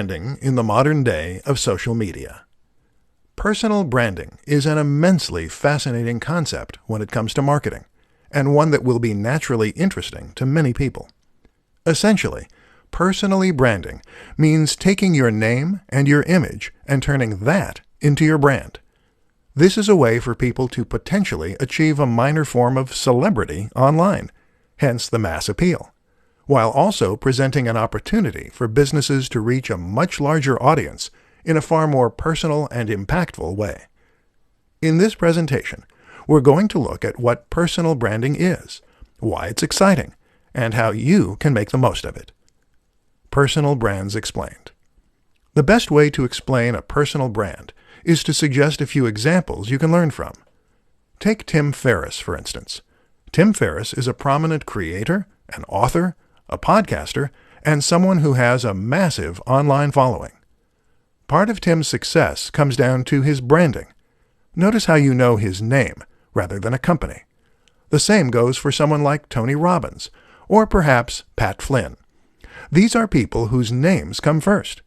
branding in the modern day of social media. Personal branding is an immensely fascinating concept when it comes to marketing, and one that will be naturally interesting to many people. Essentially, personally branding means taking your name and your image and turning that into your brand. This is a way for people to potentially achieve a minor form of celebrity online, hence the mass appeal, while also presenting an opportunity for businesses to reach a much larger audience in a far more personal and impactful way. In this presentation, we're going to look at what personal branding is, why it's exciting, and how you can make the most of it. Personal Brands Explained. The best way to explain a personal brand is to suggest a few examples you can learn from. Take Tim Ferriss, for instance. Tim Ferriss is a prominent creator, an author, a podcaster, and someone who has a massive online following. Part of Tim's success comes down to his branding. Notice how you know his name rather than a company. The same goes for someone like Tony Robbins, or perhaps Pat Flynn. These are people whose names come first.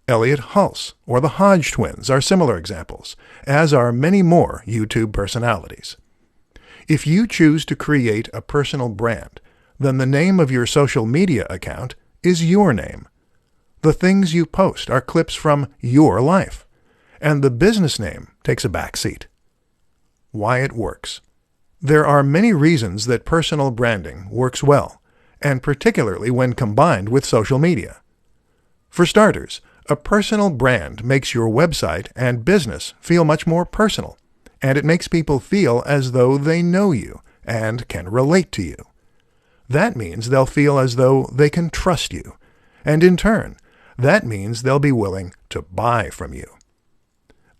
Elliot Hulse or the Hodge twins are similar examples, as are many more YouTube personalities. If you choose to create a personal brand, then the name of your social media account is your name. The things you post are clips from your life, and the business name takes a back seat. Why it works. There are many reasons that personal branding works well, and particularly when combined with social media. For starters, a personal brand makes your website and business feel much more personal, and it makes people feel as though they know you and can relate to you. That means they'll feel as though they can trust you, and in turn, that means they'll be willing to buy from you.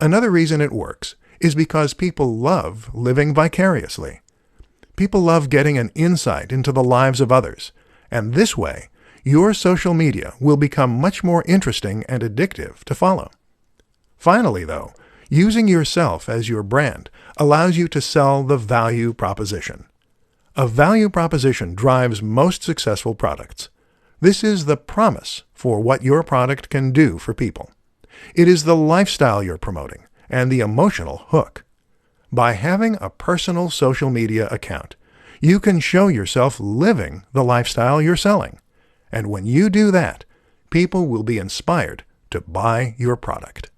Another reason it works is because people love living vicariously. People love getting an insight into the lives of others, and this way, your social media will become much more interesting and addictive to follow. Finally, though, using yourself as your brand allows you to sell the value proposition. A value proposition drives most successful products. This is the promise for what your product can do for people. It is the lifestyle you're promoting and the emotional hook. By having a personal social media account, you can show yourself living the lifestyle you're selling. And when you do that, people will be inspired to buy your product.